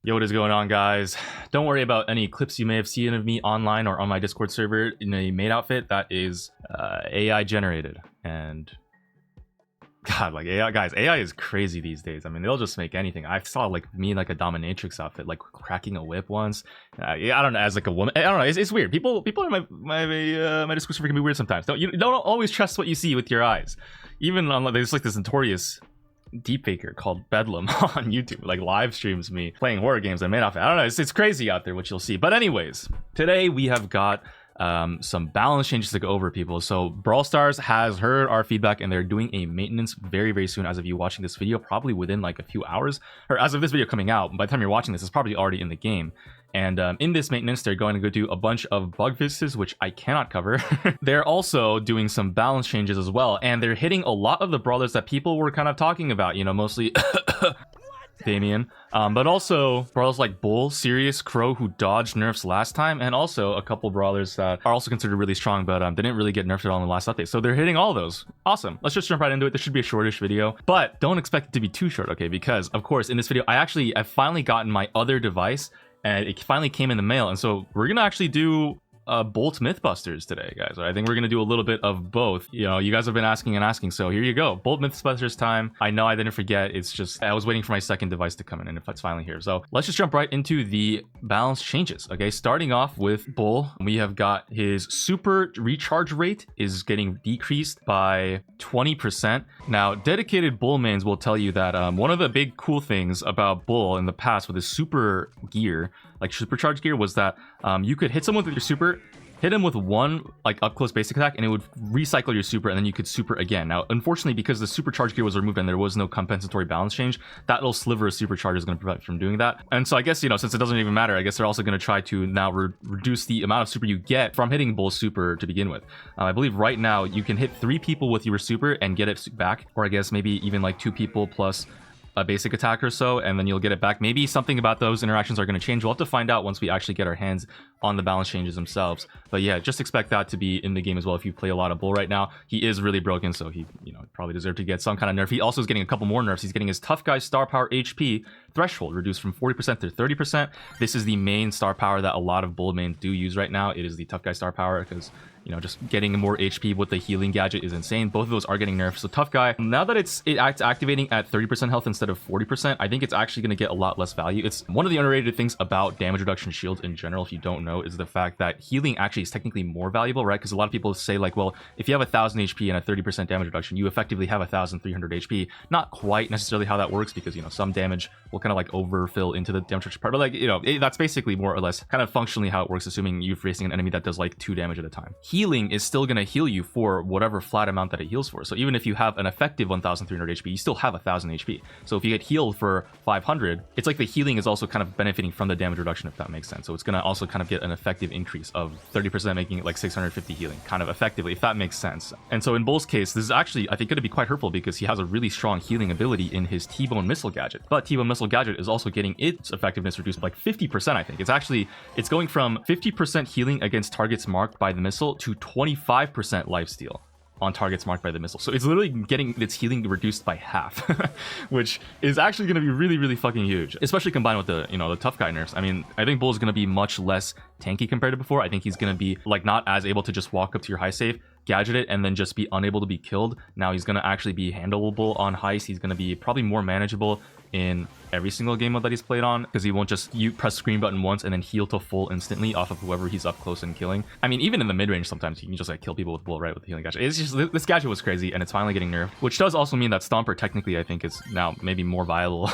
Yo, what is going on, guys? Don't worry about any clips you may have seen of me online or on my Discord server in a maid outfit. That is AI generated. And God, like AI, guys, AI is crazy these days. I mean, they'll just make anything. I saw like me in like a dominatrix outfit, like cracking a whip once. I don't know, as like a woman. I don't know. It's weird. People in my Discord server can be weird sometimes. Don't always trust what you see with your eyes. Even on there's like this notorious deepfaker called Bedlam on YouTube, like live streams me playing horror games and maid outfit. I don't know, it's crazy out there what you'll see. But anyways, today we have got some balance changes to go over, people. So Brawl Stars has heard our feedback and they're doing a maintenance very soon. As of you watching this video, probably within like a few hours, or as of this video coming out, by the time you're watching this, it's probably already in the game. And in this maintenance, they're going to go do a bunch of bug fixes, which I cannot cover. They're also doing some balance changes as well, and they're hitting a lot of the brawlers that people were kind of talking about, you know, mostly Damian, but also brawlers like Bull, Sirius, Crow, who dodged nerfs last time, and also a couple brawlers that are also considered really strong, but didn't really get nerfed at all in the last update. So they're hitting all those. Awesome. Let's just jump right into it. This should be a shortish video, but don't expect it to be too short, okay? Because of course, in this video, I've finally gotten my other device, and it finally came in the mail, and so we're gonna actually do Bolt Mythbusters today, guys. I think we're gonna do a little bit of both. You know, you guys have been asking, so here you go. Bolt Mythbusters time. I know I didn't forget. It's just I was waiting for my second device to come in, and it's finally here. So let's just jump right into the balance changes. Okay, starting off with Bull, we have got his super recharge rate is getting decreased by 20%. Now, dedicated Bull mains will tell you that one of the big cool things about Bull in the past with his super gear, like supercharged gear, was that you could hit someone with your super, hit him with one like up close basic attack, and it would recycle your super, and then you could super again. Now, unfortunately, because the supercharged gear was removed and there was no compensatory balance change, that little sliver of supercharge is going to prevent you from doing that. And so I guess, you know, since it doesn't even matter, I guess they're also going to try to now reduce the amount of super you get from hitting Bull's super to begin with. I believe right now you can hit 3 people with your super and get it back, or I guess maybe even like 2 people plus a basic attack or so, and then you'll get it back. Maybe something about those interactions are going to change. We'll have to find out once we actually get our hands on the balance changes themselves. But yeah, just expect that to be in the game as well. If you play a lot of Bull right now, he is really broken, so he, you know, probably deserved to get some kind of nerf. He also is getting a couple more nerfs. He's getting his tough guy star power HP threshold reduced from 40% to 30%. This is the main star power that a lot of Bull mains do use right now. It is the tough guy star power, because, you know, just getting more HP with the healing gadget is insane. Both of those are getting nerfed. So tough guy, now that it's activating at 30% health instead of 40%, I think it's actually going to get a lot less value. It's one of the underrated things about damage reduction shields in general, if you don't know, is the fact that healing actually is technically more valuable, right? Because a lot of people say like, well, if you have 1000 HP and a 30% damage reduction, you effectively have 1300 HP. Not quite necessarily how that works, because, you know, some damage will kind of like overfill into the damage reduction part, but like, you know, that's basically more or less kind of functionally how it works, assuming you're facing an enemy that does like 2 damage at a time. Healing is still going to heal you for whatever flat amount that it heals for. So even if you have an effective 1300 HP, you still have 1000 HP. So if you get healed for 500, it's like the healing is also kind of benefiting from the damage reduction, if that makes sense. So it's going to also kind of get an effective increase of 30%, making it like 650 healing, kind of effectively, if that makes sense. And so in Bull's case, this is actually, I think, going to be quite hurtful, because he has a really strong healing ability in his T-Bone missile gadget. But T-Bone missile gadget is also getting its effectiveness reduced by like 50%, I think. It's going from 50% healing against targets marked by the missile to 25% lifesteal on targets marked by the missile. So it's literally getting its healing reduced by half, which is actually going to be really fucking huge, especially combined with the, you know, the tough guy nerfs. I mean, I think Bull is going to be much less tanky compared to before. I think he's going to be like not as able to just walk up to your high save, gadget it, and then just be unable to be killed. Now he's going to actually be handleable on heist. He's going to be probably more manageable in every single game mode that he's played on, because he won't just press screen button once and then heal to full instantly off of whoever he's up close and killing. I mean, even in the mid-range, sometimes you can just like kill people with Bull, right, with the healing gadget. It's just, this gadget was crazy, and it's finally getting nerfed, which does also mean that Stomper technically, I think, is now maybe more viable,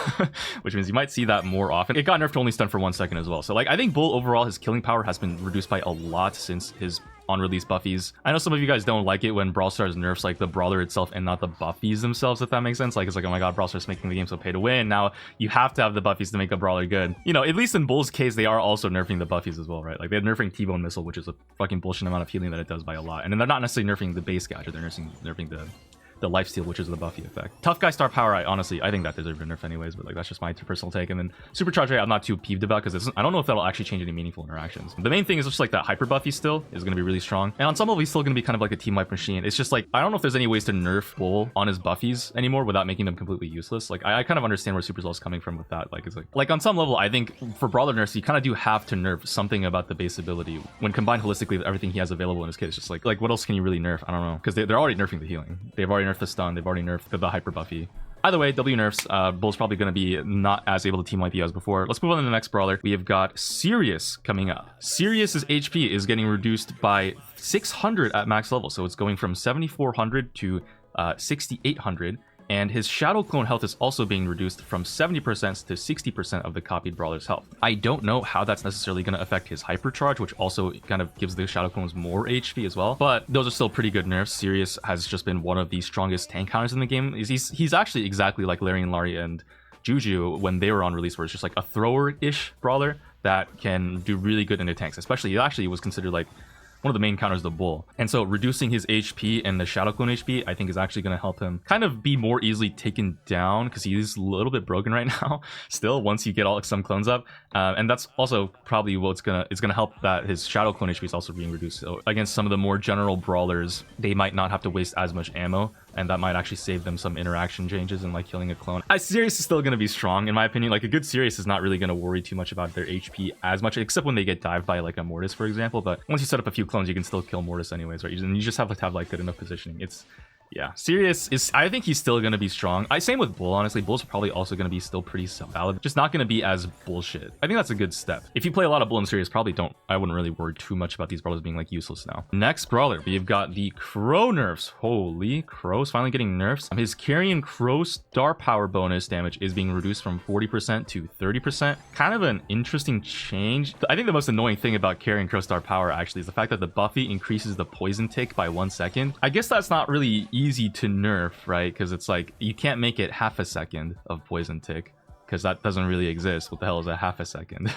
which means you might see that more often. It got nerfed to only stun for 1 second as well. So like, I think Bull overall, his killing power has been reduced by a lot since his on-release buffies. I know some of you guys don't like it when Brawl Stars nerfs like the brawler itself and not the buffies themselves, if that makes sense. Like, it's like, oh my god, Brawl Stars making the game so pay to win. Now you have to have the buffies to make a brawler good. You know, at least in Bull's case, they are also nerfing the buffies as well, right? Like, they're nerfing T-Bone missile, which is a fucking bullshit amount of healing that it does by a lot. And then they're not necessarily nerfing the base gadget, they're nerfing the the lifesteal, which is the buffy effect. Tough guy star power, I think that deserved a nerf anyways, but like that's just my personal take. And then supercharge rate, I'm not too peeved about because I don't know if that'll actually change any meaningful interactions. The main thing is just like that hyper buffy still is going to be really strong, and on some level he's still going to be kind of like a team wipe machine. It's just like I don't know if there's any ways to nerf Bull on his buffies anymore without making them completely useless. Like I kind of understand where Supercell's coming from with that. Like it's like on some level I think for brawler nerfs you kind of do have to nerf something about the base ability when combined holistically with everything he has available in his kit. It's just like what else can you really nerf? I don't know, because they're already nerfing the healing. They've already nerfed the stun. They've already nerfed the hyper buffy. Either way, W nerfs, Bull's probably going to be not as able to team wipe you as before. Let's move on to the next brawler. We have got Sirius coming up. Sirius's HP is getting reduced by 600 at max level, so it's going from 7,400 to 6,800. And his Shadow Clone health is also being reduced from 70% to 60% of the copied brawler's health. I don't know how that's necessarily going to affect his Hypercharge, which also kind of gives the Shadow Clones more HP as well. But those are still pretty good nerfs. Sirius has just been one of the strongest tank counters in the game. He's actually exactly like Larry and Larry and Juju when they were on release, where it's just like a thrower-ish brawler that can do really good into tanks. Especially, he actually was considered like one of the main counters, the Bull. And so reducing his HP and the Shadow Clone HP, I think is actually going to help him kind of be more easily taken down, because he's a little bit broken right now still once you get some clones up. And that's also probably what's it's gonna help that his Shadow Clone HP is also being reduced. So against some of the more general brawlers, they might not have to waste as much ammo, and that might actually save them some interaction changes and like killing a clone. Sirius is still going to be strong in my opinion. Like a good Sirius is not really going to worry too much about their HP as much, except when they get dived by like a Mortis, for example. But once you set up a few clones, you can still kill Mortis anyways, right? And you just have to have like good enough positioning. Yeah, Sirius is, I think he's still going to be strong. Same with Bull, honestly. Bull's probably also going to be still pretty valid, just not going to be as bullshit. I think that's a good step. If you play a lot of Bull and Sirius, I wouldn't really worry too much about these brawlers being like useless now. Next brawler, we've got the Crow nerfs. Holy Crow's finally getting nerfs. His Carrion Crow star power bonus damage is being reduced from 40% to 30%. Kind of an interesting change. I think the most annoying thing about Carrion Crow star power actually is the fact that the buffy increases the poison tick by 1 second. I guess that's not really easy to nerf, right? Because it's like you can't make it half a second of poison tick, because that doesn't really exist. What the hell is a half a second?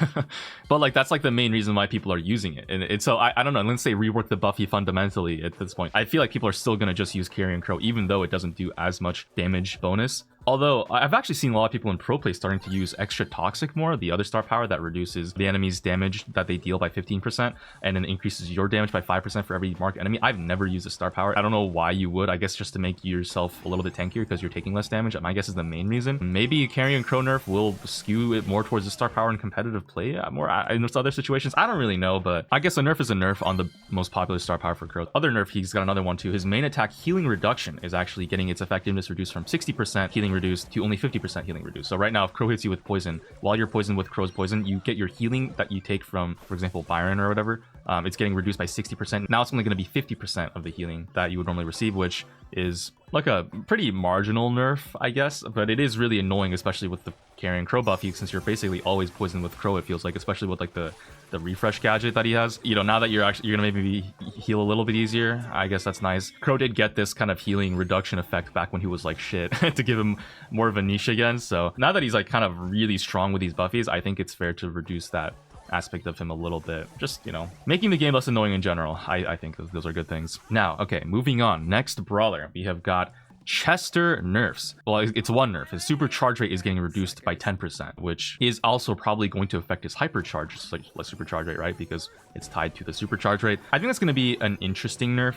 But like that's like the main reason why people are using it. And so I don't know, let's say rework the buffy fundamentally at this point. I feel like people are still going to just use Carrion Crow even though it doesn't do as much damage bonus. Although I've actually seen a lot of people in pro play starting to use Extra Toxic more, the other star power that reduces the enemy's damage that they deal by 15% and then increases your damage by 5% for every marked enemy. I've never used a star power. I don't know why you would. I guess just to make yourself a little bit tankier because you're taking less damage. My guess is the main reason. Maybe Carrion Crow nerf will skew it more towards the star power in competitive play more in those other situations. I don't really know, but I guess a nerf is a nerf on the most popular star power for Crow. Other nerf, he's got another one too. His main attack healing reduction is actually getting its effectiveness reduced from 60% healing reduced to only 50% healing reduced. So right now, if Crow hits you with poison, while you're poisoned with Crow's poison, you get your healing that you take from, for example, Byron or whatever. It's getting reduced by 60%. Now it's only going to be 50% of the healing that you would normally receive, which is like a pretty marginal nerf, I guess. But it is really annoying, especially with the Carrion Crow buffy, since you're basically always poisoned with Crow, it feels like, especially with like the refresh gadget that he has. You know, now that you're gonna maybe heal a little bit easier, I guess that's nice. Crow did get this kind of healing reduction effect back when he was like shit to give him more of a niche again. So now that he's like kind of really strong with these buffies, I think it's fair to reduce that aspect of him a little bit, just, you know, making the game less annoying in general. I think those are good things. Now, okay, moving on. Next brawler, we have got Chester nerfs. Well, it's one nerf. His super charge rate is getting reduced by 10%, which is also probably going to affect his hypercharge, just like less super charge rate, right? Because it's tied to the super charge rate. I think that's going to be an interesting nerf.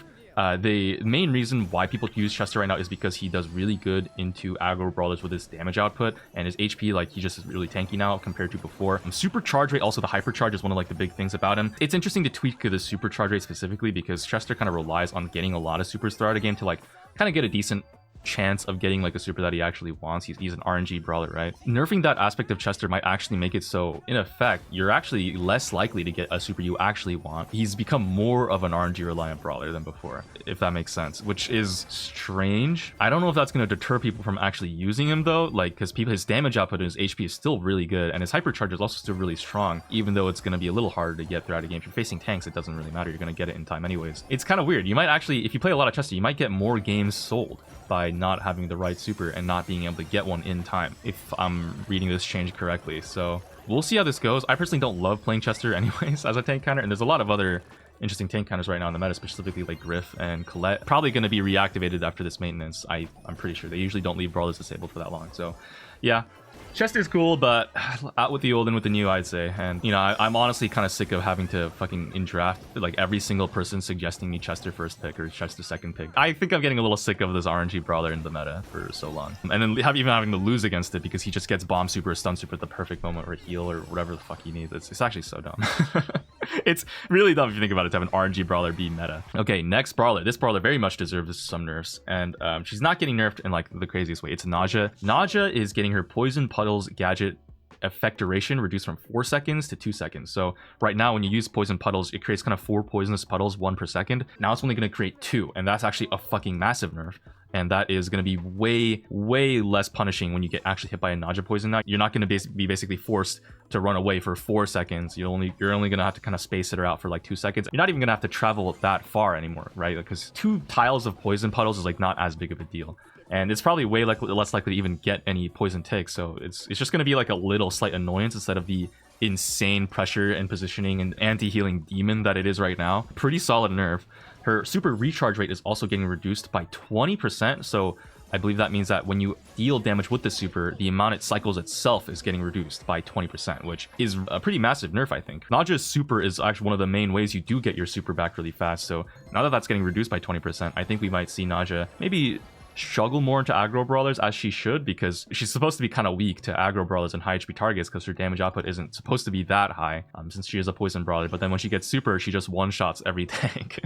The main reason why people use Chester right now is because he does really good into aggro brawlers with his damage output, and his HP, like, he just is really tanky now compared to before. Super charge rate, also the hypercharge, is one of like the big things about him. It's interesting to tweak the super charge rate specifically because Chester kind of relies on getting a lot of supers throughout a game to like kind of get a decent chance of getting like a super that he actually wants. He's an RNG brawler, right? Nerfing that aspect of Chester might actually make it so, in effect, you're actually less likely to get a super you actually want. He's become more of an RNG reliant brawler than before, if that makes sense, which is strange. I don't know if that's going to deter people from actually using him though, like, because his damage output and his HP is still really good, and his hypercharge is also still really strong, even though it's going to be a little harder to get throughout a game. If you're facing tanks, it doesn't really matter. You're going to get it in time anyways. It's kind of weird. You might actually, if you play a lot of Chester, you might get more games sold by not having the right super and not being able to get one in time, if I'm reading this change correctly. So we'll see how this goes. I personally don't love playing Chester anyways as a tank counter, and there's a lot of other interesting tank counters right now in the meta, specifically like Griff and Colette. Probably going to be reactivated after this maintenance. I'm pretty sure. They usually don't leave brawlers disabled for that long. So yeah, Chester's cool, but out with the old and with the new, I'd say. And, you know, I'm honestly kind of sick of having to fucking in draft, like, every single person suggesting me Chester first pick or Chester second pick. I think I'm getting a little sick of this RNG brawler in the meta for so long. And then even having to lose against it because he just gets bomb super or stun super at the perfect moment or heal or whatever the fuck he needs. It's actually so dumb. It's really dumb if you think about it to have an RNG brawler be meta. Okay, next brawler. This brawler very much deserves some nerfs, and she's not getting nerfed in like the craziest way. It's Naja. Naja is getting her poison puddles gadget effect duration reduced from 4 seconds to 2 seconds. So right now when you use poison puddles, it creates kind of 4 poisonous puddles, 1 per second. Now it's only going to create 2, and that's actually a fucking massive nerf. And that is going to be way less punishing when you get actually hit by a Naja poison. Now you're not going to be basically forced to run away for 4 seconds. You're only going to have to kind of space it out for like 2 seconds. You're not even going to have to travel that far anymore, right? Because 2 tiles of poison puddles is like not as big of a deal. And it's probably way less likely to even get any poison ticks. So it's just going to be like a little slight annoyance instead of the insane pressure and positioning and anti-healing demon that it is right now. Pretty solid nerf. Her super recharge rate is also getting reduced by 20%. So I believe that means that when you deal damage with the super, the amount it cycles itself is getting reduced by 20%, which is a pretty massive nerf, I think. Naja's super is actually one of the main ways you do get your super back really fast. So now that that's getting reduced by 20%, I think we might see Naja maybe struggle more into aggro brawlers, as she should, because she's supposed to be kind of weak to aggro brawlers and high HP targets because her damage output isn't supposed to be that high, since she is a poison brawler. But then when she gets super, she just one-shots every tank.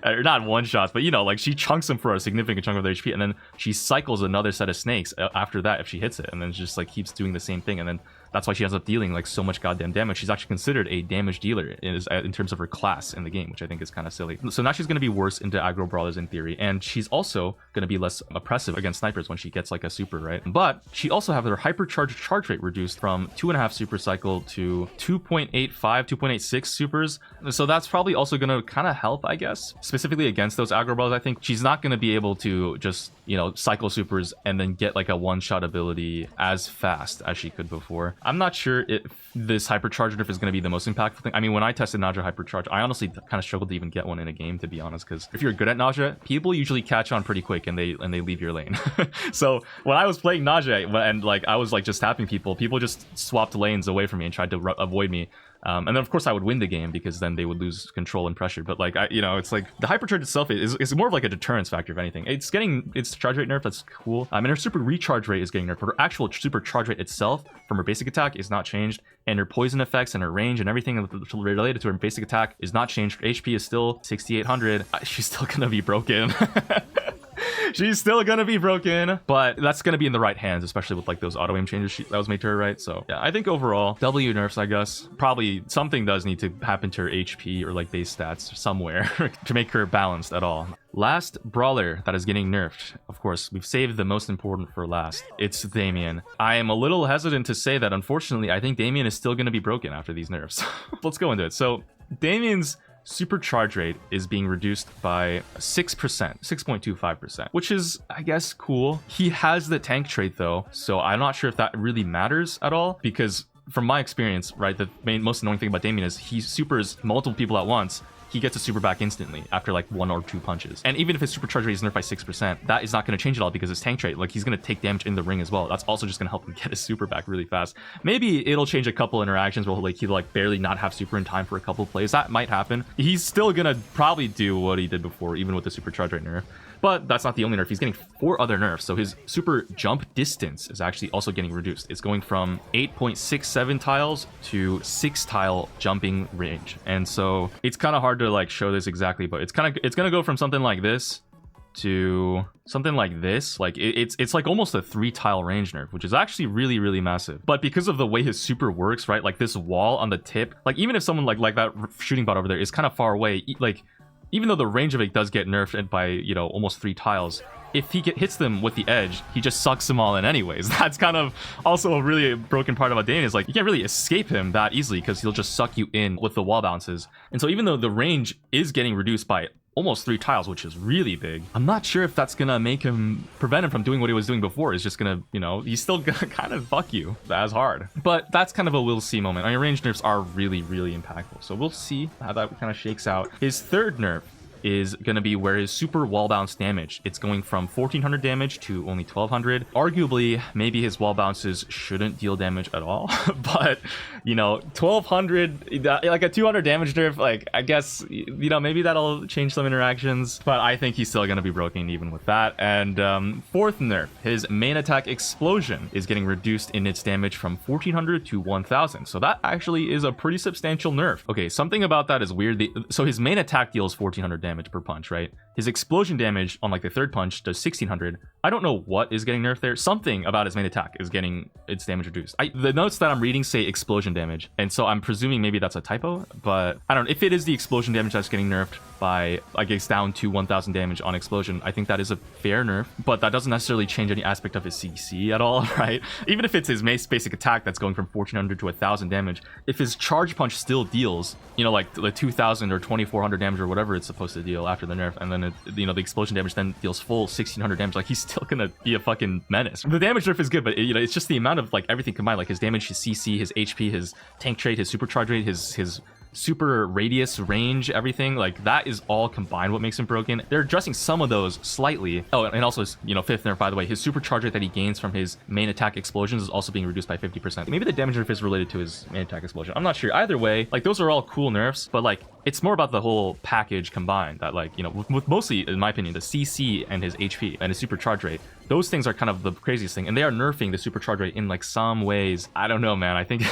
Or not one-shots, but you know, like she chunks them for a significant chunk of their HP, and then she cycles another set of snakes after that if she hits it, and then just like keeps doing the same thing, and then that's why she ends up dealing like so much goddamn damage. She's actually considered a damage dealer in terms of her class in the game, which I think is kind of silly. So now she's going to be worse into aggro brawlers in theory, and she's also going to be less oppressive against snipers when she gets like a super, right? But she also have her hypercharge charge rate reduced from 2.5 super cycle to 2.85, 2.86 supers. So that's probably also going to kind of help, I guess, specifically against those aggro brawlers. I think she's not going to be able to just, you know, cycle supers and then get like a one-shot ability as fast as she could before. I'm not sure if this hypercharge nerf is going to be the most impactful thing. I mean, when I tested Naja hypercharge, I honestly kind of struggled to even get one in a game, to be honest, because if you're good at Naja, people usually catch on pretty quick and they leave your lane. So when I was playing Naja and like I was like just tapping people just swapped lanes away from me and tried to avoid me. And then of course I would win the game because then they would lose control and pressure. But like you know, it's like the hypercharge itself is more of like a deterrence factor if anything. It's getting its charge rate nerf, that's cool. And her super recharge rate is getting nerfed, but her actual super charge rate itself from her basic attack is not changed, and her poison effects and her range and everything related to her basic attack is not changed. Her HP is still 6,800. She's still gonna be broken. She's still gonna be broken, but that's gonna be in the right hands, especially with like those auto aim changes that was made to her, right? So yeah, I think overall W nerfs, I guess. Probably something does need to happen to her HP or like base stats somewhere to make her balanced at all. Last brawler that is getting nerfed, of course, we've saved the most important for last. It's Damian. I am a little hesitant to say that, unfortunately. I think Damian is still gonna be broken after these nerfs. Let's go into it. So Damian's super charge rate is being reduced by 6%, 6.25%, which is, I guess, cool. He has the tank trait though, so I'm not sure if that really matters at all, because from my experience, right, the most annoying thing about Damian is he supers multiple people at once. He gets a super back instantly after like 1 or 2 punches. And even if his super charge rate is nerfed by 6%, that is not going to change at all because his tank trait, like he's going to take damage in the ring as well. That's also just going to help him get his super back really fast. Maybe it'll change a couple interactions where he'll like barely not have super in time for a couple plays. That might happen. He's still going to probably do what he did before, even with the super charge rate nerf. But that's not the only nerf. He's getting 4 other nerfs. So his super jump distance is actually also getting reduced. It's going from 8.67 tiles to 6 tile jumping range. And so it's kind of hard to like show this exactly, but it's going to go from something like this to something like this. Like it's like almost a 3 tile range nerf, which is actually really massive. But because of the way his super works, right? Like this wall on the tip, like even if someone like that shooting bot over there is kind of far away, like even though the range of it does get nerfed by, you know, almost 3 tiles, if he hits them with the edge, he just sucks them all in anyways. That's kind of also a really broken part about Damian, is like you can't really escape him that easily because he'll just suck you in with the wall bounces. And so even though the range is getting reduced by almost 3 tiles, which is really big. I'm not sure if that's gonna prevent him from doing what he was doing before. It's just gonna, you know, he's still gonna kind of fuck you as hard. But that's kind of a we'll see moment. I mean, range nerfs are really, really impactful. So we'll see how that kind of shakes out. His third nerf is going to be where his super wall bounce damage, it's going from 1400 damage to only 1200. Arguably, maybe his wall bounces shouldn't deal damage at all, but you know, 1200, like a 200 damage nerf, like I guess, you know, maybe that'll change some interactions, but I think he's still going to be broken even with that. And fourth nerf, his main attack explosion is getting reduced in its damage from 1400 to 1000. So that actually is a pretty substantial nerf. Okay, something about that is weird. So his main attack deals 1400 damage per punch, right? His explosion damage on like the third punch does 1600. I don't know what is getting nerfed there. Something about his main attack is getting its damage reduced. The notes that I'm reading say explosion damage, and so I'm presuming maybe that's a typo, but I don't know if it is the explosion damage that's getting nerfed by, I guess, down to 1000 damage on explosion. I think that is a fair nerf, but that doesn't necessarily change any aspect of his CC at all, right? Even if it's his basic attack that's going from 1400 to 1000 damage, if his charge punch still deals, you know, like the 2000 or 2400 damage or whatever it's supposed to deal after the nerf, and then you know, the explosion damage then deals full 1600 damage, like he's still gonna be a fucking menace. The damage nerf is good, but you know, it's just the amount of like everything combined, like his damage, his CC, his HP, his tank trait, his supercharge rate, his super radius, range, everything, like that is all combined what makes him broken. They're addressing some of those slightly. Oh, and also, you know, fifth nerf, by the way, his supercharge rate that he gains from his main attack explosions is also being reduced by 50%. Maybe the damage nerf is related to his main attack explosion, I'm not sure. Either way, like those are all cool nerfs, but like it's more about the whole package combined, that like, you know, with mostly, in my opinion, the CC and his HP and his supercharge rate, those things are kind of the craziest thing, and they are nerfing the supercharge rate in like some ways. I don't know, man. I think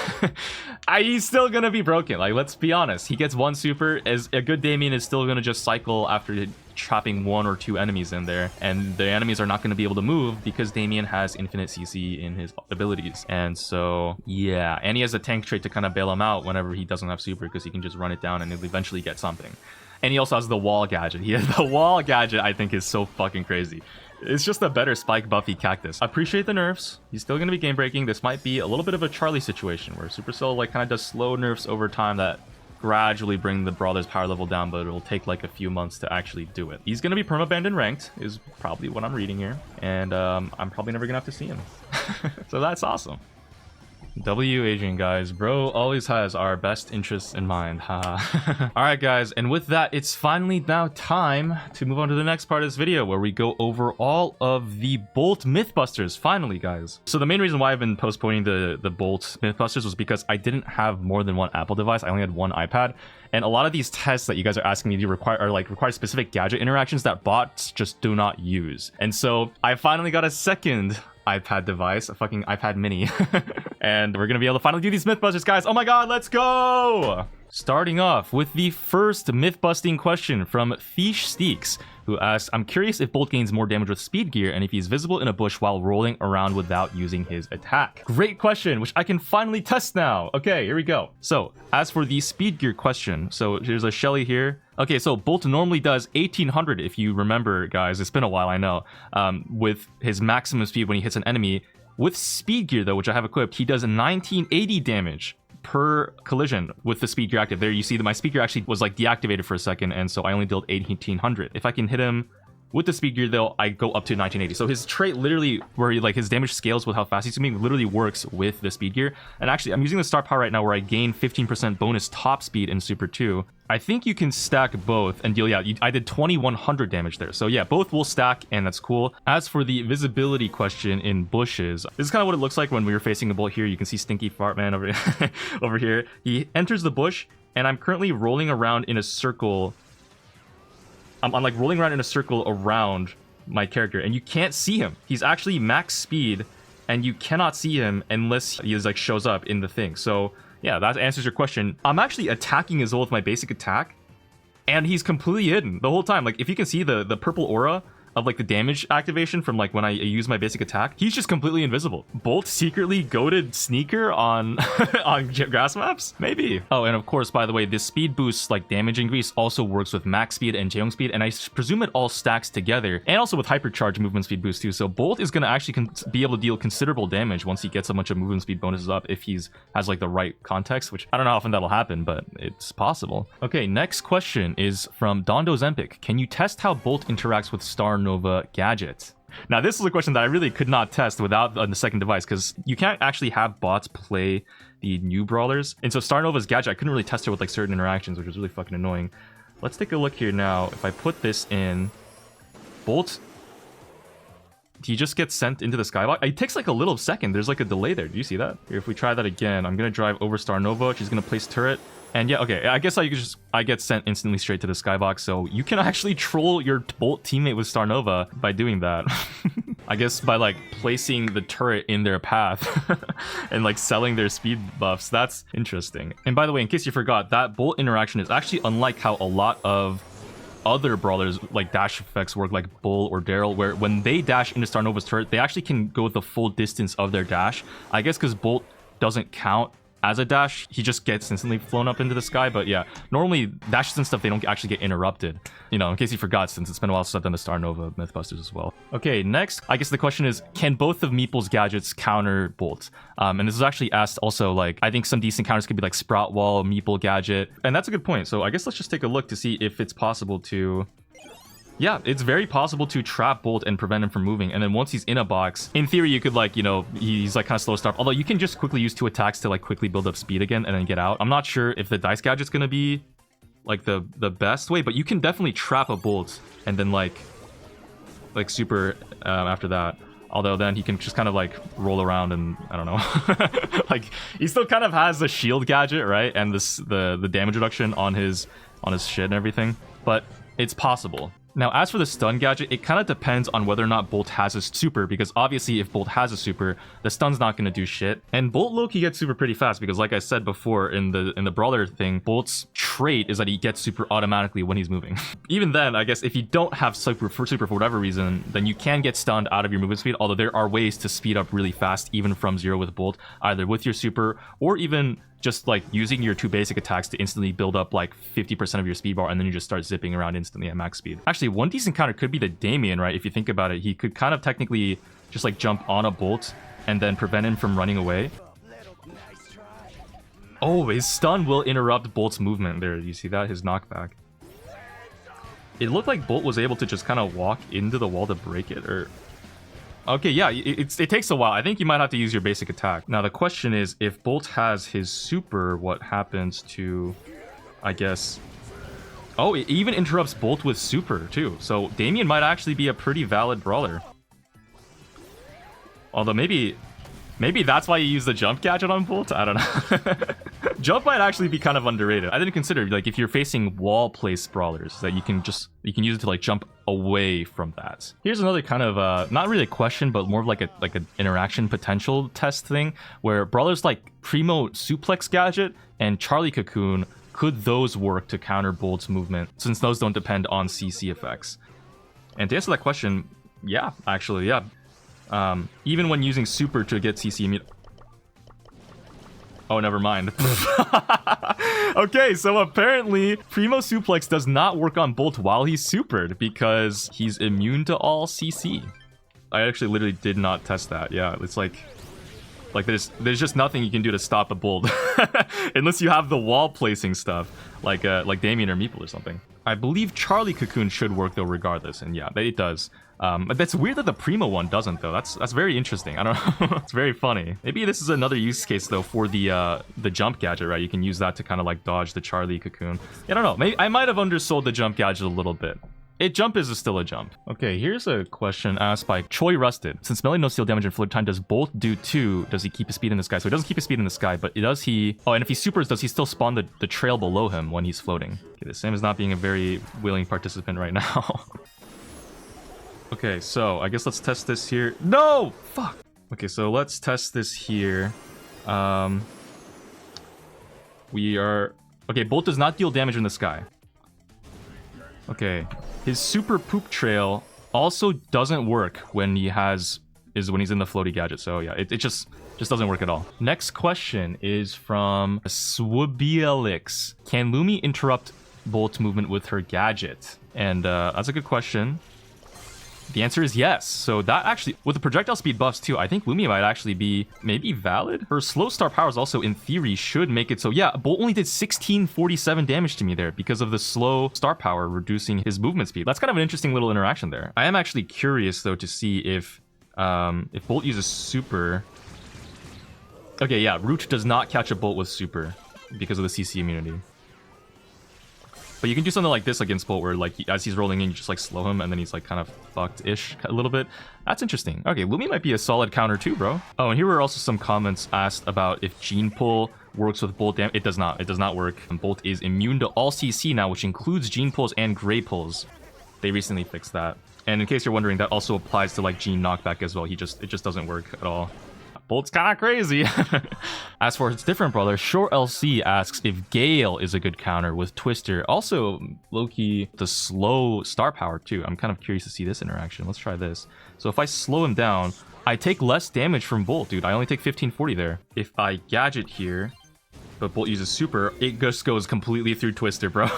he's still gonna be broken. Like, let's be honest, he gets one super, as a good Damian is still gonna just cycle after chopping 1 or 2 enemies in there, and the enemies are not going to be able to move because Damian has infinite CC in his abilities. And so yeah, and he has a tank trait to kind of bail him out whenever he doesn't have super, because he can just run it down and he'll eventually get something. And he also has the wall gadget. He has the wall gadget, I think, is so fucking crazy. It's just a better spike buffy cactus. I appreciate the nerfs. He's still going to be game breaking. This might be a little bit of a Charlie situation where Supercell like kind of does slow nerfs over time that gradually bring the brawler's power level down, but it'll take like a few months to actually do it. He's going to be permabanned and ranked is probably what I'm reading here, and I'm probably never gonna have to see him. So that's awesome. W Adrian, guys, bro always has our best interests in mind. All right, guys, and with that, it's finally now time to move on to the next part of this video, where we go over all of the Bolt Mythbusters. Finally, guys. So the main reason why I've been postponing the Bolt Mythbusters was because I didn't have more than one Apple device. I only had one iPad, and a lot of these tests that you guys are asking me to require specific gadget interactions that bots just do not use. And so I finally got a second iPad device, a fucking iPad mini. And we're gonna be able to finally do these Mythbusters, guys. Oh my god, let's go! Starting off with the first myth-busting question from Thish Steeks, who asks, I'm curious if Bolt gains more damage with speed gear and if he's visible in a bush while rolling around without using his attack. Great question, which I can finally test now. Okay, here we go. So, as for the speed gear question, so here's a Shelly here. Okay, so Bolt normally does 1800, if you remember, guys. It's been a while, I know. With his maximum speed when he hits an enemy. With speed gear, though, which I have equipped, he does 1980 damage per collision with the speed gear active. There you see that my speed gear actually was like deactivated for a second, and so I only dealt 1800. If I can hit him with the speed gear, though, I go up to 1980. So his trait literally, where he, like his damage scales with how fast he's moving, literally works with the speed gear. And actually, I'm using the star power right now where I gain 15% bonus top speed in Super 2. I think you can stack both and deal, yeah, I did 2100 damage there. So yeah, both will stack, and that's cool. As for the visibility question in bushes, this is kind of what it looks like when we were facing the Bolt here. You can see Stinky Fartman over, over here. He enters the bush, and I'm currently rolling around in a circle. I'm like rolling around in a circle around my character, and you can't see him. He's actually max speed, and you cannot see him unless he is like shows up in the thing. So yeah, that answers your question. I'm actually attacking as well with my basic attack, and he's completely hidden the whole time. Like, if you can see the purple aura of like the damage activation from like when I use my basic attack, he's just completely invisible. Bolt secretly goated sneaker on on grass maps? Maybe. Oh, and of course, by the way, this speed boost like damage increase also works with max speed and Jeong speed, and I presume it all stacks together, and also with hypercharge movement speed boost too. So Bolt is gonna actually be able to deal considerable damage once he gets a bunch of movement speed bonuses up if he's has like the right context, which I don't know how often that'll happen, but it's possible. Okay, next question is from Dondo Zempic. Can you test how Bolt interacts with Star Nova gadget? Now, this is a question that I really could not test without the second device, because you can't actually have bots play the new brawlers. And so Star Nova's gadget, I couldn't really test it with like certain interactions, which was really fucking annoying. Let's take a look here now. If I put this in, Bolt, he just gets sent into the skybox. It takes like a little second. There's like a delay there. Do you see that? Here, if we try that again, I'm going to drive over Star Nova. She's going to place turret. And yeah, okay, I guess I get sent instantly straight to the skybox, so you can actually troll your Bolt teammate with Star Nova by doing that. I guess by like placing the turret in their path and like selling their speed buffs. That's interesting. And by the way, in case you forgot, that Bolt interaction is actually unlike how a lot of other brawlers like dash effects work, like Bull or Daryl, where when they dash into Star Nova's turret, they actually can go the full distance of their dash. I guess because Bolt doesn't count as a dash, he just gets instantly flown up into the sky. But yeah, normally dashes and stuff, they don't actually get interrupted. You know, in case you forgot, since it's been a while since I've done the Star Nova Mythbusters as well. Okay, next, I guess the question is, can both of Meeple's gadgets counter Bolt? And this is actually asked also, like, I think some decent counters could be like Sprout Wall, Meeple gadget. And that's a good point. So I guess let's just take a look to see if it's possible to... Yeah, it's very possible to trap Bolt and prevent him from moving. And then once he's in a box, in theory, you could like, you know, he's like kind of slow start. Although you can just quickly use 2 attacks to like quickly build up speed again and then get out. I'm not sure if the dice gadget's going to be like the best way, but you can definitely trap a Bolt and then like super after that. Although then he can just kind of like roll around and I don't know. Like he still kind of has the shield gadget, right? And the damage reduction on his shit and everything. But it's possible. Now, as for the stun gadget, it kind of depends on whether or not Bolt has a super, because obviously if Bolt has a super, the stun's not going to do shit. And Bolt low-key gets super pretty fast, because like I said before in the brawler thing, Bolt's trait is that he gets super automatically when he's moving. Even then, I guess if you don't have super for whatever reason, then you can get stunned out of your movement speed, although there are ways to speed up really fast, even from 0 with Bolt, either with your super or even just like using your 2 basic attacks to instantly build up like 50% of your speed bar, and then you just start zipping around instantly at max speed. Actually, one decent counter could be the Damian, right? If you think about it, he could kind of technically just like jump on a Bolt and then prevent him from running away. Oh, his stun will interrupt Bolt's movement there. You see that? His knockback. It looked like Bolt was able to just kind of walk into the wall to break it, or... Okay, yeah, it takes a while. I think you might have to use your basic attack. Now, the question is, if Bolt has his super, what happens to, I guess... Oh, it even interrupts Bolt with super, too. So, Damian might actually be a pretty valid brawler. Although, maybe that's why you use the jump gadget on Bolt? I don't know. Jump might actually be kind of underrated. I didn't consider, like, if you're facing wall place brawlers, that you can use it to, like, jump away from that. Here's another kind of, not really a question, but more of like an interaction potential test thing, where brawlers like Primo Suplex Gadget and Charlie Cocoon, could those work to counter Bolt's movement, since those don't depend on CC effects? And to answer that question, yeah, actually, yeah. Even when using super to get CC immediately. Oh, never mind. Okay, so apparently Primo Suplex does not work on Bolt while he's supered because he's immune to all CC. I actually literally did not test that. Yeah, it's like there's just nothing you can do to stop a Bolt unless you have the wall placing stuff like Damian or Meeple or something. I believe Charlie Cocoon should work though regardless, and yeah, it does. But that's weird that the Primo one doesn't though. That's very interesting. I don't know. It's very funny. Maybe this is another use case though for the jump gadget, right? You can use that to kind of like dodge the Charlie Cocoon. I don't know. Maybe I might have undersold the jump gadget a little bit. Jump is still a jump. Okay, here's a question asked by Choi Rusted. Since melee no steal damage and float time, does Bolt do 2? Does he keep his speed in the sky? So he doesn't keep his speed in the sky, but does he... Oh, and if he supers, does he still spawn the trail below him when he's floating? Okay, the Sam is not being a very willing participant right now. Okay, so I guess let's test this here. No! Fuck! Okay, so let's test this here. We are... Okay, Bolt does not deal damage in the sky. Okay, his super poop trail also doesn't work when he's in the floaty gadget. So yeah, it just doesn't work at all. Next question is from Swabielix. Can Lumi interrupt Bolt's movement with her gadget? And that's a good question. The answer is yes. So that actually, with the projectile speed buffs too, I think Lumi might actually be maybe valid. Her slow star powers also, in theory, should make it so. Yeah, Bolt only did 1647 damage to me there because of the slow star power reducing his movement speed. That's kind of an interesting little interaction there. I am actually curious though to see if Bolt uses super. Okay, yeah, Root does not catch a Bolt with super because of the CC immunity. But you can do something like this against Bolt where, like, as he's rolling in, you just, like, slow him, and then he's, like, kind of fucked-ish a little bit. That's interesting. Okay, Lumi might be a solid counter too, bro. Oh, and here were also some comments asked about if Gene Pull works with Bolt damage. It does not. It does not work. And Bolt is immune to all CC now, which includes Gene Pulls and Gray Pulls. They recently fixed that. And in case you're wondering, that also applies to, like, Gene Knockback as well. It just doesn't work at all. Bolt's kind of crazy. As for its different brother, Short LC asks if Gale is a good counter with Twister. Also, low-key, the slow star power too. I'm kind of curious to see this interaction. Let's try this. So if I slow him down, I take less damage from Bolt, dude. I only take 1540 there. If I gadget here, but Bolt uses super, it just goes completely through Twister, bro.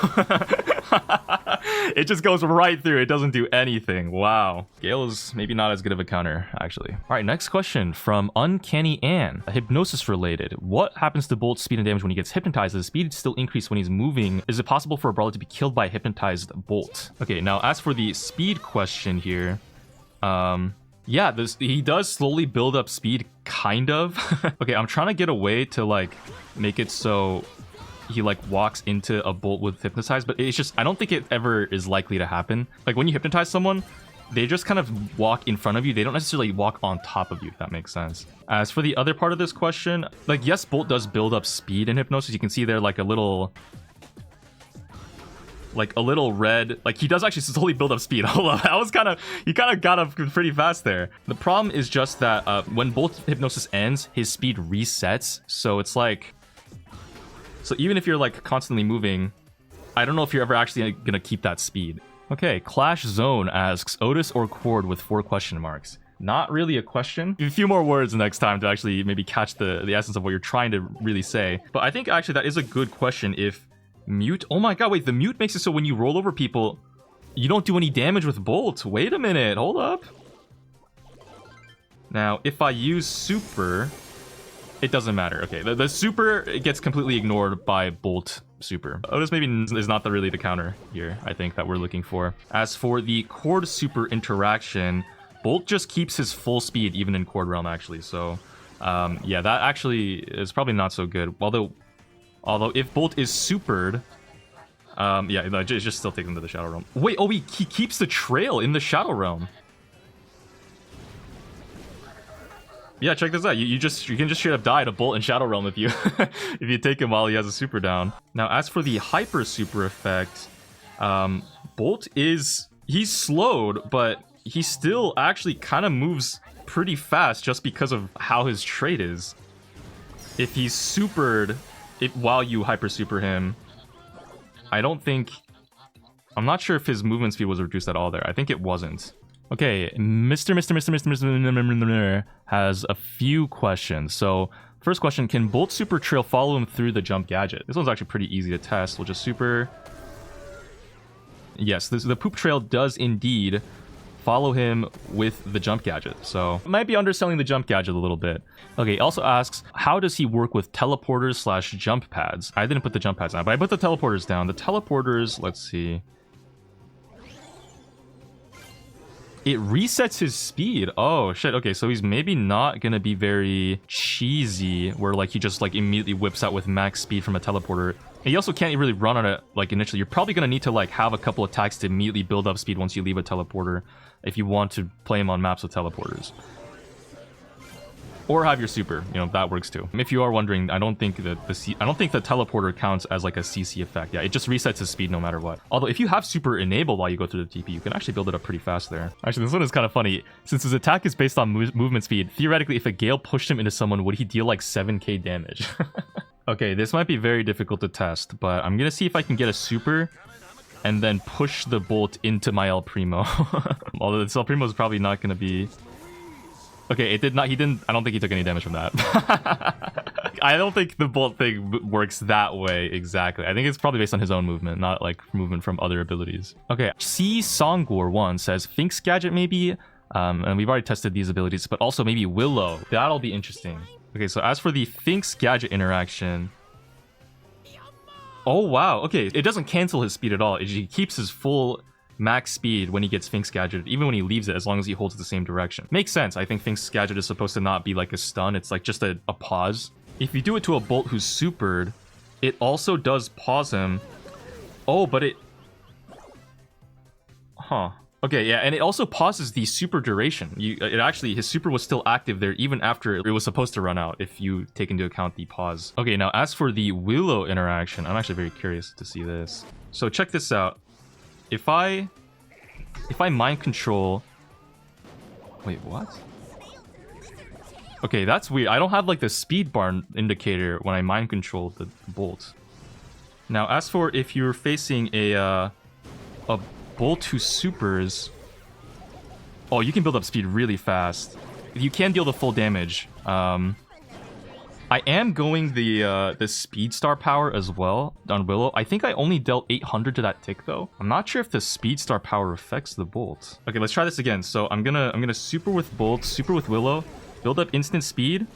It just goes right through. It doesn't do anything. Wow. Gale is maybe not as good of a counter, actually. All right, next question from Uncanny Ann. Hypnosis related. What happens to Bolt's speed and damage when he gets hypnotized? Does the speed still increase when he's moving? Is it possible for a brawler to be killed by a hypnotized Bolt? Okay, now as for the speed question here, yeah, he does slowly build up speed, kind of. Okay, I'm trying to get a way to, like, make it so he, like, walks into a Bolt with hypnotized, but it's just, I don't think it ever is likely to happen. Like, when you hypnotize someone, they just kind of walk in front of you. They don't necessarily walk on top of you, if that makes sense. As for the other part of this question, like, yes, Bolt does build up speed in hypnosis. You can see there, like, a little red, like, he does actually slowly build up speed. Hold on, he kind of got up pretty fast there. The problem is just that when Bolt hypnosis ends, his speed resets. So it's like, so even if you're, like, constantly moving, I don't know if you're ever actually gonna keep that speed. Okay, Clash Zone asks Otis or Cord with 4 question marks. Not really a question. A few more words next time to actually maybe catch the essence of what you're trying to really say. But I think actually that is a good question. If mute, oh my god, wait, the mute makes it so when you roll over people, you don't do any damage with Bolt. Wait a minute, hold up. Now, if I use super, it doesn't matter. Okay, the super, it gets completely ignored by Bolt super. Otis maybe is not really the counter here, I think, that we're looking for. As for the Cord super interaction, Bolt just keeps his full speed even in Cord realm, actually. So, yeah, that actually is probably not so good. Although if Bolt is supered, yeah, no, just still take him to the Shadow Realm. Wait, oh, he keeps the trail in the Shadow Realm. Yeah, check this out. You can just straight up die to Bolt in Shadow Realm if you if you take him while he has a super down. Now, as for the hyper super effect, Bolt he's slowed, but he still actually kind of moves pretty fast just because of how his trait is. If he's supered while you hyper super him, I'm not sure if his movement speed was reduced at all there. I think it wasn't. Okay, Mr. has a few questions. So, first question, can Bolt super trail follow him through the jump gadget? This one's actually pretty easy to test. We'll just super. Yes, the poop trail does indeed follow him with the jump gadget. So, might be underselling the jump gadget a little bit. Okay, also asks, how does he work with teleporters / jump pads? I didn't put the jump pads down, but I put the teleporters down. The teleporters, let's see. It resets his speed. Oh, shit. Okay, so he's maybe not going to be very cheesy, where, like, he just, like, immediately whips out with max speed from a teleporter. And he also can't really run on it, like, initially. You're probably going to need to, like, have a couple attacks to immediately build up speed once you leave a teleporter if you want to play him on maps with teleporters. Or have your super, you know, that works too. If you are wondering, I don't think the teleporter counts as like a CC effect. Yeah, it just resets his speed no matter what. Although if you have super enabled while you go through the TP, you can actually build it up pretty fast there. Actually, this one is kind of funny. Since his attack is based on movement speed, theoretically, if a Gale pushed him into someone, would he deal like 7k damage? Okay, this might be very difficult to test, but I'm gonna see if I can get a super and then push the bolt into my El Primo. Although this El Primo is probably not going to be... Okay, it did not... He didn't... I don't think he took any damage from that. I don't think the bolt thing works that way exactly. I think it's probably based on his own movement, not like movement from other abilities. Okay, C Songor 1 says Finks Gadget maybe, and we've already tested these abilities, but also maybe Willow. That'll be interesting. Okay, so as for the Finks Gadget interaction... Oh, wow. Okay, it doesn't cancel his speed at all. He keeps his full max speed when he gets Finks Gadget, even when he leaves it, as long as he holds the same direction. Makes sense. I think Finks Gadget is supposed to not be like a stun. It's like just a pause. If you do it to a Bolt who's supered, it also does pause him. Oh, but it... Huh. Okay, yeah, and it also pauses the super duration. It actually, his super was still active there even after it was supposed to run out, if you take into account the pause. Okay, now as for the Willow interaction, I'm actually very curious to see this. So check this out. If I mind control... Wait, what? Okay, that's weird. I don't have like the speed bar indicator when I mind control the bolt. Now, as for if you're facing a bolt who supers... Oh, you can build up speed really fast. You can deal the full damage. I am going the speed star power as well on Willow. I think I only dealt 800 to that tick though. I'm not sure if the speed star power affects the bolt. Okay, let's try this again. So I'm gonna super with Bolt, super with Willow, build up instant speed.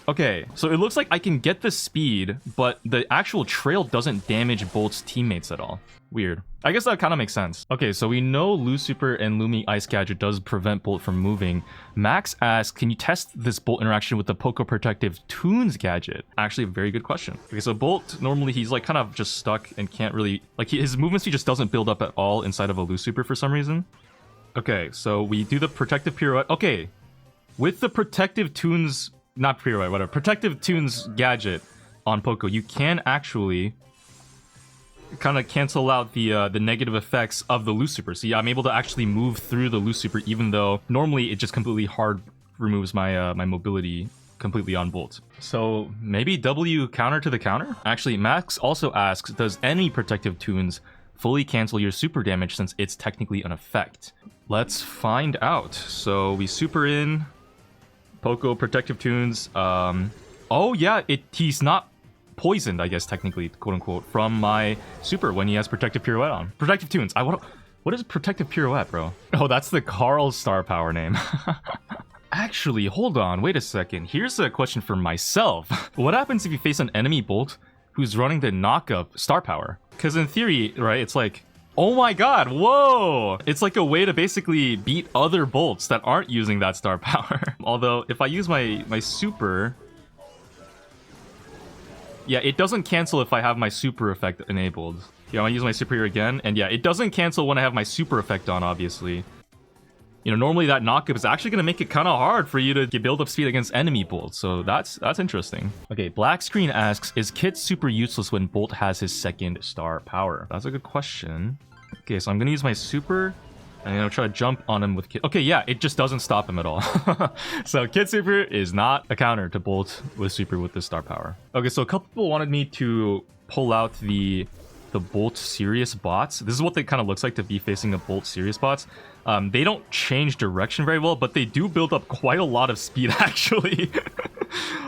Okay, so it looks like I can get the speed, but the actual trail doesn't damage Bolt's teammates at all. Weird. I guess that kind of makes sense. Okay, so we know Lu Super and Lumi Ice Gadget does prevent Bolt from moving. Max asks, can you test this Bolt interaction with the Poco Protective Toons gadget? Actually, a very good question. Okay, so Bolt, normally he's like kind of just stuck and can't really... Like his movement speed just doesn't build up at all inside of a Lu Super for some reason. Okay, so we do the Protective Pirouette. Okay, with the Protective Toons... Not Pirouette, whatever. Protective Toons gadget on Poco, you can actually kind of cancel out the negative effects of the Lu Super. So yeah, I'm able to actually move through the Lu Super, even though normally it just completely hard removes my my mobility completely on Bolt. So maybe W counter to the counter? Actually, Max also asks, does any Protective Toons fully cancel your super damage since it's technically an effect? Let's find out. So we super in... Poco Protective Toons. Oh yeah, he's not poisoned, I guess technically, quote unquote, from my super when he has Protective Pirouette on. Protective Toons. What is Protective Pirouette, bro? Oh, that's the Carl star power name. Actually, hold on, wait a second. Here's a question for myself. What happens if you face an enemy Bolt who's running the knock-up star power? Because in theory, right, it's like, oh my god, whoa! It's like a way to basically beat other Bolts that aren't using that star power. Although, if I use my super... Yeah, it doesn't cancel if I have my super effect enabled. Yeah, I'm gonna use my super here again, and yeah, it doesn't cancel when I have my super effect on, obviously. You know, normally that knockup is actually gonna make it kind of hard for you to build up speed against enemy Bolts, so that's interesting. Okay, Black Screen asks, is Kit super useless when Bolt has his second star power? That's a good question. Okay, so I'm gonna use my super, and I'm gonna try to jump on him with Kit. Okay, yeah, it just doesn't stop him at all. So Kit super is not a counter to Bolt with super with the star power. Okay, so a couple people wanted me to pull out the Bolt Sirius bots. This is what they kind of looks like to be facing a Bolt Sirius bots. They don't change direction very well, but they do build up quite a lot of speed, actually.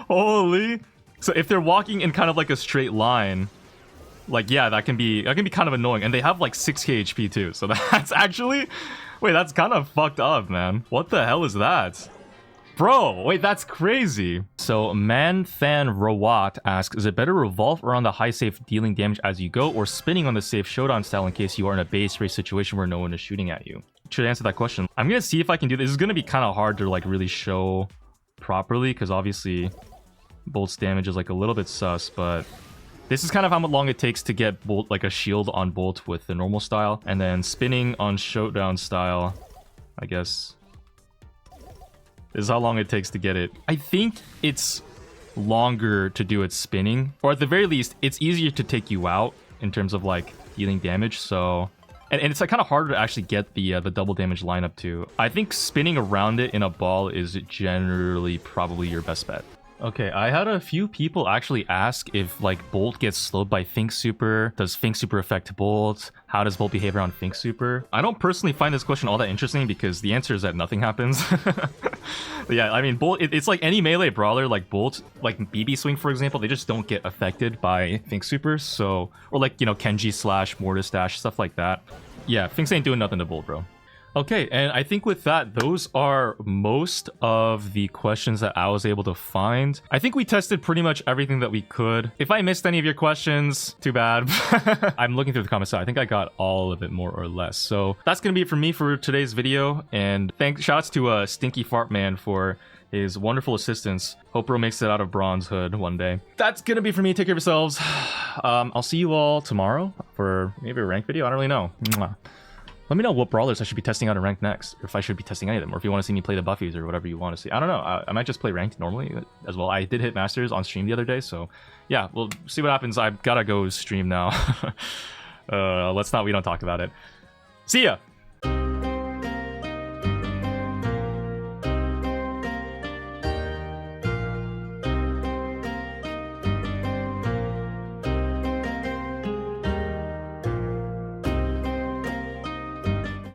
Holy. So if they're walking in kind of like a straight line, like, yeah, that can be kind of annoying. And they have like 6k HP too, so that's actually... Wait, that's kind of fucked up, man. What the hell is that? Bro, wait, that's crazy. So Manthan Rawat asks, is it better revolve around the high safe dealing damage as you go, or spinning on the safe showdown style in case you are in a base race situation where no one is shooting at you? To answer that question, I'm gonna see if I can do this. This is gonna be kind of hard to like really show properly, because obviously Bolt's damage is like a little bit sus, but this is kind of how long it takes to get Bolt, like a shield on Bolt with the normal style, and then spinning on showdown style, I guess. This is how long it takes to get it. I think it's longer to do it spinning, or at the very least, it's easier to take you out in terms of like dealing damage. So, and it's like kind of harder to actually get the double damage lineup too. I think spinning around it in a ball is generally probably your best bet. Okay, I had a few people actually ask if like Bolt gets slowed by Think Super. Does Think Super affect Bolt? How does Bolt behave around Think Super? I don't personally find this question all that interesting because the answer is that nothing happens. But yeah, I mean, Bolt, it's like any melee brawler, like Bolt, like BB Swing, for example, they just don't get affected by Think Super. So, or like, you know, Kenji slash Mortis Dash, stuff like that. Yeah, Finks ain't doing nothing to Bolt, bro. Okay, and I think with that, those are most of the questions that I was able to find. I think we tested pretty much everything that we could. If I missed any of your questions, too bad. I'm looking through the comments, so I think I got all of it more or less. So that's gonna be it for me for today's video. And shouts to Stinky Fart Man for his wonderful assistance. Hope bro makes it out of Bronze Hood one day. That's gonna be for me. Take care of yourselves. I'll see you all tomorrow for maybe a rank video. I don't really know. Mwah. Let me know what brawlers I should be testing out in ranked next, or if I should be testing any of them, or if you want to see me play the buffies or whatever you want to see. I don't know. I might just play ranked normally as well. I did hit Masters on stream the other day, so yeah, we'll see what happens. I've gotta go stream now. We don't talk about it. See ya!